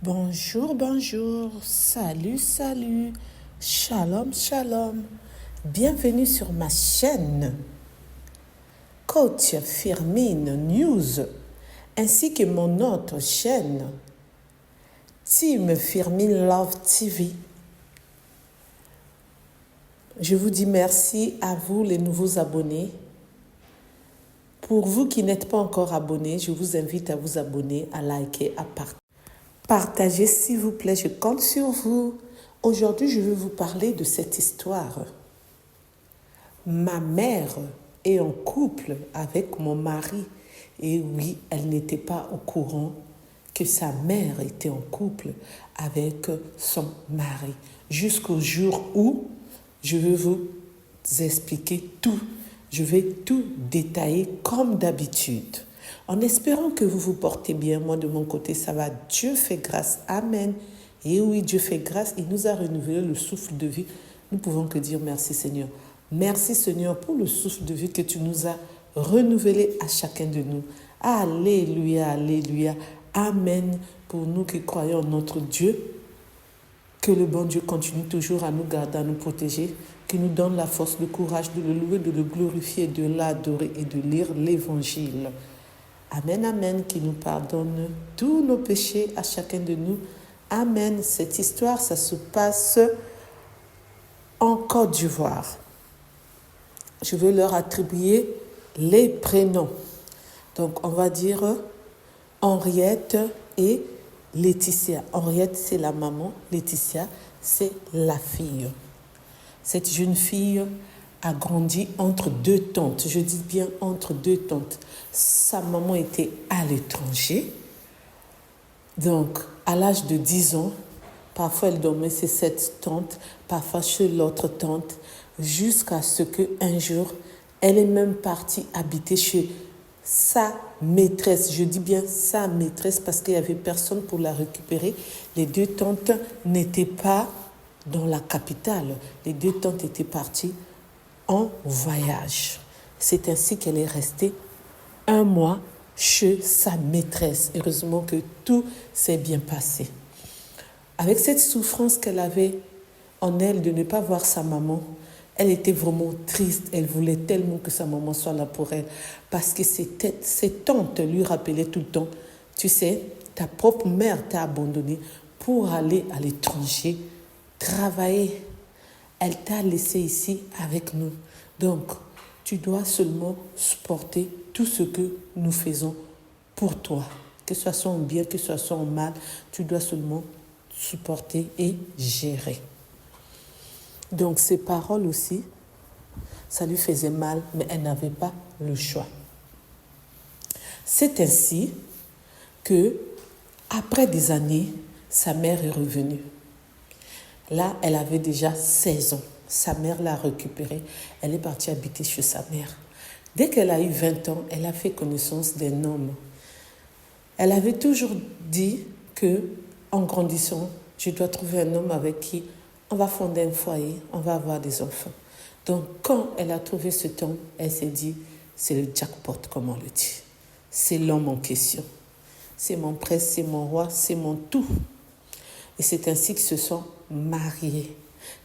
Bonjour, bonjour, salut, salut, shalom, shalom. Bienvenue sur ma chaîne Coach Firmine News, ainsi que mon autre chaîne Team Firmine Love TV. Je vous dis merci à vous les nouveaux abonnés. Pour vous qui n'êtes pas encore abonnés, je vous invite à vous abonner, à liker, à partager. Partagez s'il vous plaît, je compte sur vous. Aujourd'hui, je vais vous parler de cette histoire. Ma mère est en couple avec mon mari. Et oui, elle n'était pas au courant que sa mère était en couple avec son mari. Jusqu'au jour où je vais vous expliquer tout. Je vais tout détailler comme d'habitude. En espérant que vous vous portez bien, moi de mon côté, ça va. Dieu fait grâce. Amen. Et oui, Dieu fait grâce. Il nous a renouvelé le souffle de vie. Nous pouvons que dire merci Seigneur. Merci Seigneur pour le souffle de vie que tu nous as renouvelé à chacun de nous. Alléluia, alléluia. Amen. Pour nous qui croyons en notre Dieu, que le bon Dieu continue toujours à nous garder, à nous protéger, qu'il nous donne la force, le courage de le louer, de le glorifier, de l'adorer et de lire l'Évangile. Amen, amen, qui nous pardonne tous nos péchés à chacun de nous. Amen. Cette histoire, ça se passe en Côte d'Ivoire. Je vais leur attribuer les prénoms. Donc, on va dire Henriette et Laetitia. Henriette, c'est la maman. Laetitia, c'est la fille. Cette jeune fille a grandi entre deux tantes. Je dis bien entre deux tantes. Sa maman était à l'étranger. Donc, à l'âge de 10 ans, parfois elle dormait chez cette tante, parfois chez l'autre tante, jusqu'à ce qu'un jour, elle est même partie habiter chez sa maîtresse. Je dis bien sa maîtresse parce qu'il n'y avait personne pour la récupérer. Les deux tantes n'étaient pas dans la capitale. Les deux tantes étaient parties en voyage. C'est ainsi qu'elle est restée 1 mois chez sa maîtresse. Heureusement que tout s'est bien passé. Avec cette souffrance qu'elle avait en elle de ne pas voir sa maman, elle était vraiment triste. Elle voulait tellement que sa maman soit là pour elle. Parce que ses tantes lui rappelaient tout le temps, tu sais, ta propre mère t'a abandonné pour aller à l'étranger, travailler. Elle t'a laissé ici avec nous. Donc, tu dois seulement supporter tout ce que nous faisons pour toi. Que ce soit en bien, que ce soit en mal, tu dois seulement supporter et gérer. Donc, ces paroles aussi, ça lui faisait mal, mais elle n'avait pas le choix. C'est ainsi que, après des années, sa mère est revenue. Là, elle avait déjà 16 ans. Sa mère l'a récupérée. Elle est partie habiter chez sa mère. Dès qu'elle a eu 20 ans, elle a fait connaissance d'un homme. Elle avait toujours dit que, en grandissant, je dois trouver un homme avec qui on va fonder un foyer, on va avoir des enfants. Donc, quand elle a trouvé cet homme, elle s'est dit, c'est le jackpot, comme on le dit. C'est l'homme en question. C'est mon prince, c'est mon roi, c'est mon tout. Et c'est ainsi qu'ils se sont mariés.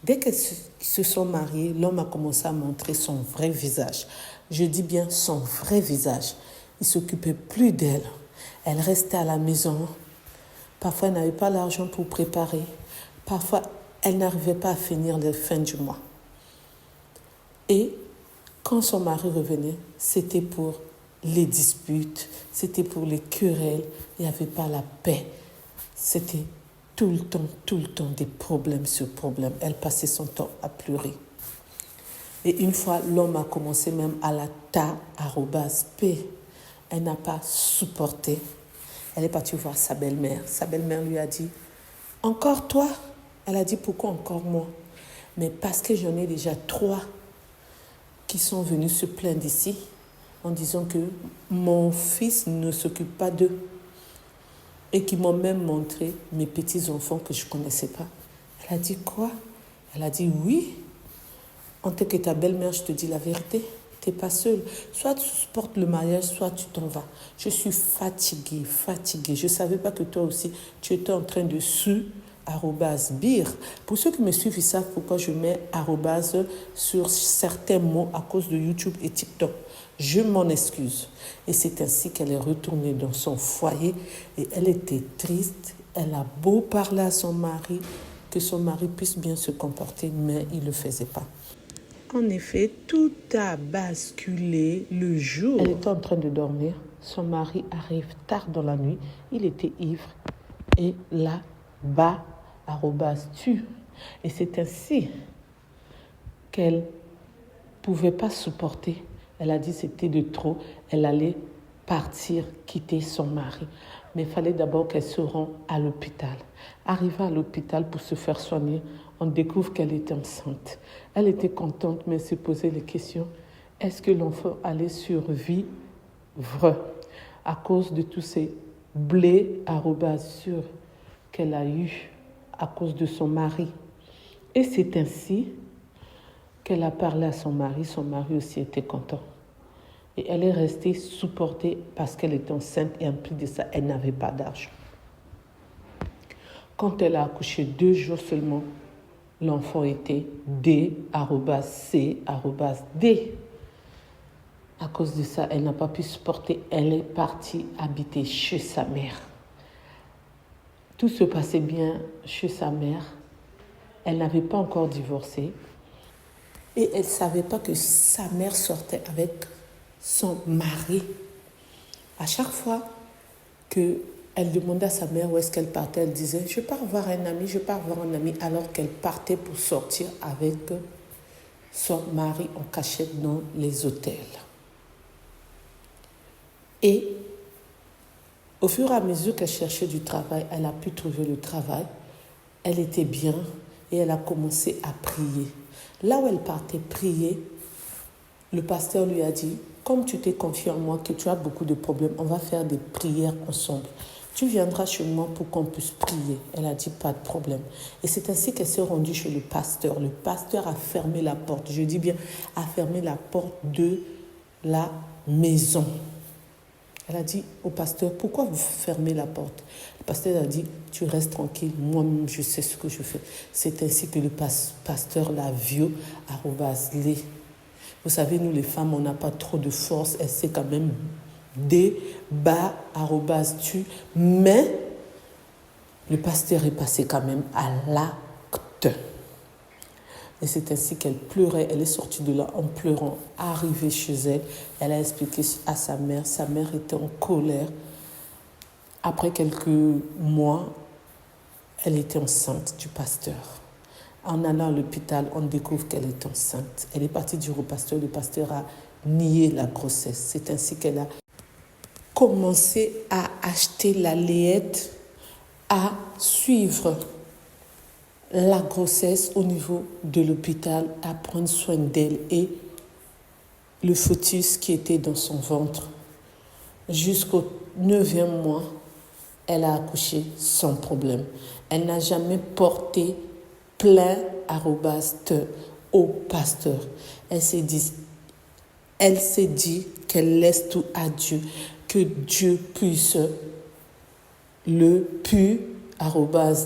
Dès qu'ils se sont mariés, l'homme a commencé à montrer son vrai visage. Je dis bien son vrai visage. Il ne s'occupait plus d'elle. Elle restait à la maison. Parfois, elle n'avait pas l'argent pour préparer. Parfois, elle n'arrivait pas à finir les fins du mois. Et quand son mari revenait, c'était pour les disputes, c'était pour les querelles. Il n'y avait pas la paix. C'était tout le temps, des problèmes sur problèmes. Elle passait son temps à pleurer. Et une fois, l'homme a commencé même à la ta-p. Elle n'a pas supporté. Elle est partie voir sa belle-mère. Sa belle-mère lui a dit, « Encore toi ?» Elle a dit, « Pourquoi encore moi ?» Mais parce que j'en ai déjà 3 qui sont venus se plaindre ici en disant que mon fils ne s'occupe pas d'eux. Et qui m'ont même montré mes petits-enfants que je ne connaissais pas. Elle a dit quoi? Elle a dit oui. En tant que ta belle-mère, je te dis la vérité. Tu n'es pas seule. Soit tu supportes le mariage, soit tu t'en vas. Je suis fatiguée. Je ne savais pas que toi aussi, tu étais en train de suivre @bir. Pour ceux qui me suivent, ils savent pourquoi je mets arrobase sur certains mots à cause de YouTube et TikTok. Je m'en excuse. Et c'est ainsi qu'elle est retournée dans son foyer et elle était triste. Elle a beau parler à son mari, que son mari puisse bien se comporter, mais il ne le faisait pas. En effet, tout a basculé le jour. Elle était en train de dormir. Son mari arrive tard dans la nuit. Il était ivre. Et là, bas, @tu. Et c'est ainsi qu'elle ne pouvait pas supporter. Elle a dit que c'était de trop. Elle allait partir, quitter son mari. Mais il fallait d'abord qu'elle se rende à l'hôpital. Arrivée à l'hôpital pour se faire soigner, on découvre qu'elle était enceinte. Elle était contente, mais se posait les questions. Est-ce que l'enfant allait survivre à cause de tous ces blés sur qu'elle a eu à cause de son mari? Et c'est ainsi qu'elle a parlé à son mari. Son mari aussi était content. Et elle est restée supportée parce qu'elle était enceinte et en plus de ça, elle n'avait pas d'argent. Quand elle a accouché 2 jours seulement, l'enfant était D@C@D. À cause de ça, elle n'a pas pu supporter. Elle est partie habiter chez sa mère. Tout se passait bien chez sa mère. Elle n'avait pas encore divorcé. Et elle ne savait pas que sa mère sortait avec son mari. À chaque fois qu'elle demandait à sa mère où est-ce qu'elle partait, elle disait « Je pars voir un ami », alors qu'elle partait pour sortir avec son mari en cachette dans les hôtels. Et au fur et à mesure qu'elle cherchait du travail, elle a pu trouver le travail. Elle était bien et elle a commencé à prier. Là où elle partait prier, le pasteur lui a dit « Comme tu t'es confié en moi, que tu as beaucoup de problèmes, on va faire des prières ensemble. Tu viendras chez moi pour qu'on puisse prier. » Elle a dit « Pas de problème. » Et c'est ainsi qu'elle s'est rendue chez le pasteur. Le pasteur a fermé la porte. Je dis bien, a fermé la porte de la maison. Elle a dit au pasteur, pourquoi vous fermez la porte? Le pasteur a dit, tu restes tranquille, moi-même je sais ce que je fais. C'est ainsi que le pasteur l'a vu @les. Vous savez, nous les femmes, on n'a pas trop de force, elle sait quand même @tu, mais le pasteur est passé quand même à l'acte. Et c'est ainsi qu'elle pleurait. Elle est sortie de là en pleurant, arrivée chez elle. Elle a expliqué à sa mère. Sa mère était en colère. Après quelques mois, elle était enceinte du pasteur. En allant à l'hôpital, on découvre qu'elle est enceinte. Elle est partie dire au pasteur. Le pasteur a nié la grossesse. C'est ainsi qu'elle a commencé à acheter la layette, à suivre la grossesse au niveau de l'hôpital, à prendre soin d'elle et le fœtus qui était dans son ventre. Jusqu'au 9e mois, elle a accouché sans problème. Elle n'a jamais porté plainte au pasteur. Elle s'est dit qu'elle laisse tout à Dieu, que Dieu puisse le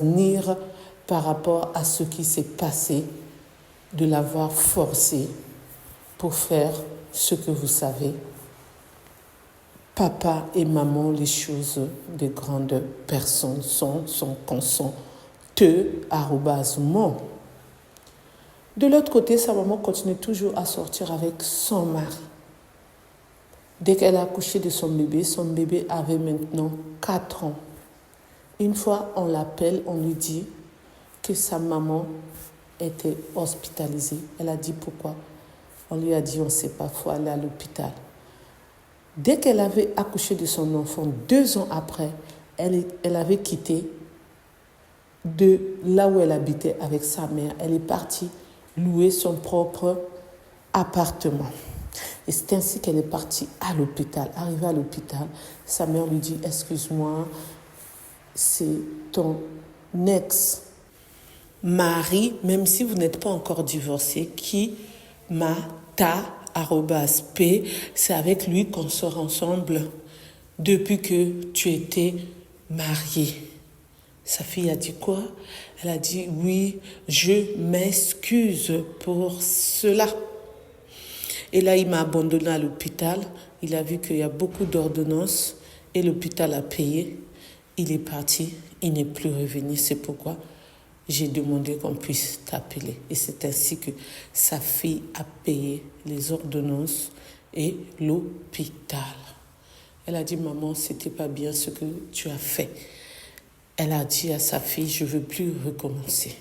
nir par rapport à ce qui s'est passé, de l'avoir forcé pour faire ce que vous savez. Papa et maman, les choses des grandes personnes sont consenteux, @moi. De l'autre côté, sa maman continue toujours à sortir avec son mari. Dès qu'elle a accouché de son bébé avait maintenant 4 ans. Une fois, on l'appelle, on lui dit que sa maman était hospitalisée. Elle a dit pourquoi. On lui a dit on ne sait pas, il faut aller à l'hôpital. Dès qu'elle avait accouché de son enfant, 2 ans après, elle avait quitté de là où elle habitait avec sa mère. Elle est partie louer son propre appartement. Et c'est ainsi qu'elle est partie à l'hôpital. Arrivée à l'hôpital, sa mère lui dit « Excuse-moi, c'est ton ex-mari, même si vous n'êtes pas encore divorcé, qui t'a @p. C'est avec lui qu'on sort ensemble depuis que tu étais mariée. Sa fille a dit quoi? Elle a dit oui, je m'excuse pour cela. Et là, il m'a abandonné à l'hôpital. Il a vu qu'il y a beaucoup d'ordonnances et l'hôpital a payé. Il est parti, il n'est plus revenu. C'est pourquoi j'ai demandé qu'on puisse t'appeler. Et c'est ainsi que sa fille a payé les ordonnances et l'hôpital. Elle a dit, maman, c'était pas bien ce que tu as fait. Elle a dit à sa fille, je ne veux plus recommencer.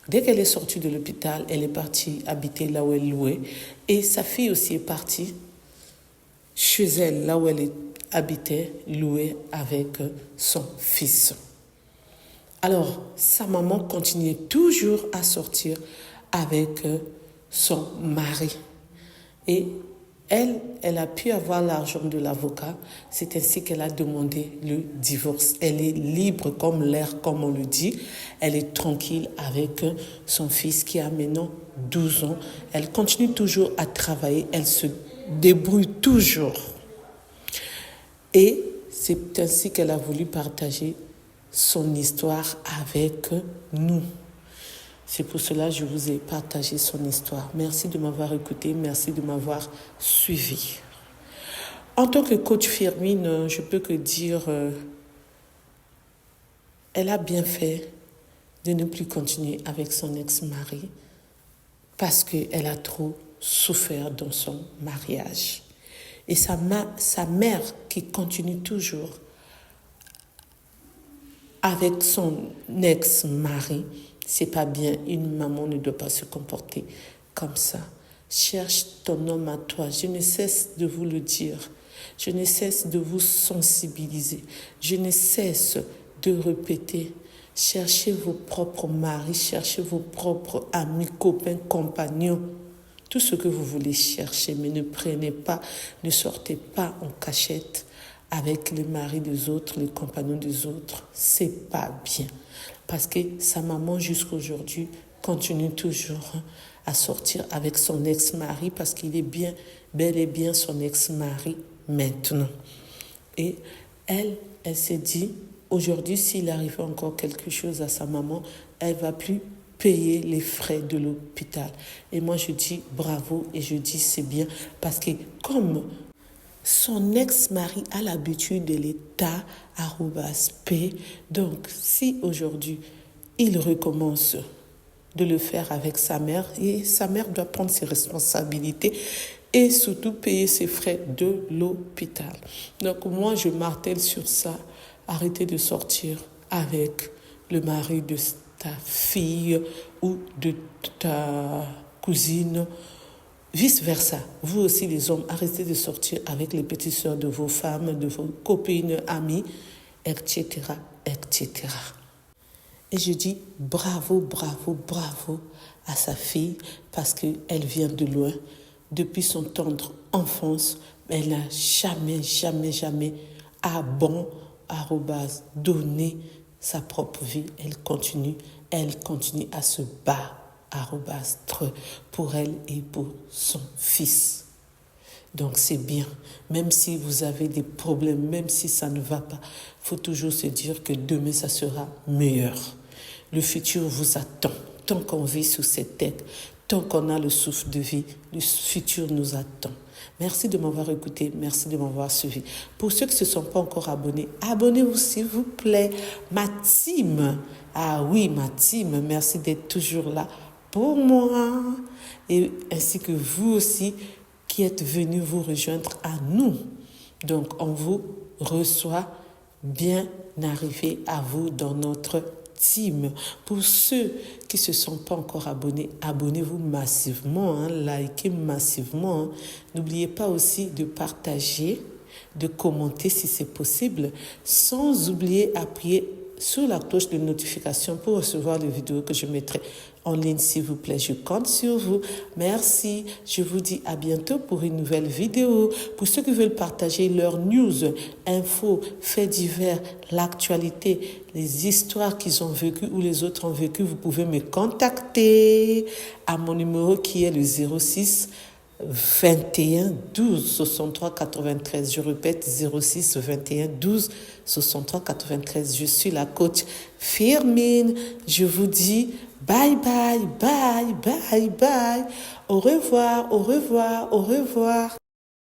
Dès qu'elle est sortie de l'hôpital, elle est partie habiter là où elle louait. Et sa fille aussi est partie chez elle, là où elle habitait, louée avec son fils. Alors, sa maman continuait toujours à sortir avec son mari. Et elle a pu avoir l'argent de l'avocat. C'est ainsi qu'elle a demandé le divorce. Elle est libre comme l'air, comme on le dit. Elle est tranquille avec son fils qui a maintenant 12 ans. Elle continue toujours à travailler. Elle se débrouille toujours. Et c'est ainsi qu'elle a voulu partager son histoire avec nous. C'est pour cela que je vous ai partagé son histoire. Merci de m'avoir écouté, merci de m'avoir suivi. En tant que coach Firmine, je peux que dire, elle a bien fait de ne plus continuer avec son ex-mari parce qu'elle a trop souffert dans son mariage. Et sa mère qui continue toujours avec son ex-mari, c'est pas bien. Une maman ne doit pas se comporter comme ça. Cherche ton homme à toi. Je ne cesse de vous le dire. Je ne cesse de vous sensibiliser. Je ne cesse de répéter. Cherchez vos propres maris, cherchez vos propres amis, copains, compagnons. Tout ce que vous voulez chercher, mais ne prenez pas, ne sortez pas en cachette avec les maris des autres, les compagnons des autres. C'est pas bien. Parce que sa maman, jusqu'à aujourd'hui, continue toujours à sortir avec son ex-mari parce qu'il est bien, bel et bien son ex-mari maintenant. Et elle s'est dit, aujourd'hui, s'il arrive encore quelque chose à sa maman, elle ne va plus payer les frais de l'hôpital. Et moi, je dis bravo et je dis c'est bien parce que comme son ex-mari a l'habitude de l'État @p. Donc, si aujourd'hui, il recommence de le faire avec sa mère, et sa mère doit prendre ses responsabilités et surtout payer ses frais de l'hôpital. Donc, moi, je martèle sur ça. Arrêtez de sortir avec le mari de ta fille ou de ta cousine. Vice-versa, vous aussi les hommes, arrêtez de sortir avec les petites sœurs de vos femmes, de vos copines, amies, etc., etc. Et je dis bravo, bravo, bravo à sa fille parce qu'elle vient de loin. Depuis son tendre enfance, elle n'a jamais, jamais, jamais donné sa propre vie. Elle continue à se battre. Pour elle et pour son fils. Donc c'est bien. Même si vous avez des problèmes, même si ça ne va pas, il faut toujours se dire que demain ça sera meilleur. Le futur vous attend. Tant qu'on vit sous cette tête, tant qu'on a le souffle de vie, le futur nous attend. Merci de m'avoir écouté, merci de m'avoir suivi. Pour ceux qui ne se sont pas encore abonnés, abonnez-vous s'il vous plaît. Ma team, ah oui, ma team, merci d'être toujours là pour moi, et ainsi que vous aussi qui êtes venus vous rejoindre à nous. Donc, on vous reçoit bien arrivé à vous dans notre team. Pour ceux qui ne se sont pas encore abonnés, abonnez-vous massivement, likez massivement. N'oubliez pas aussi de partager, de commenter si c'est possible, sans oublier d'appuyer sur la cloche de notification pour recevoir les vidéos que je mettrai en ligne, s'il vous plaît. Je compte sur vous. Merci. Je vous dis à bientôt pour une nouvelle vidéo. Pour ceux qui veulent partager leurs news, infos, faits divers, l'actualité, les histoires qu'ils ont vécues ou les autres ont vécues, vous pouvez me contacter à mon numéro qui est le 06 21 12 63 93. Je répète, 06 21 12 63 93. Je suis la coach Firmin. Je vous dis bye bye, bye, bye, bye. Au revoir, au revoir, au revoir.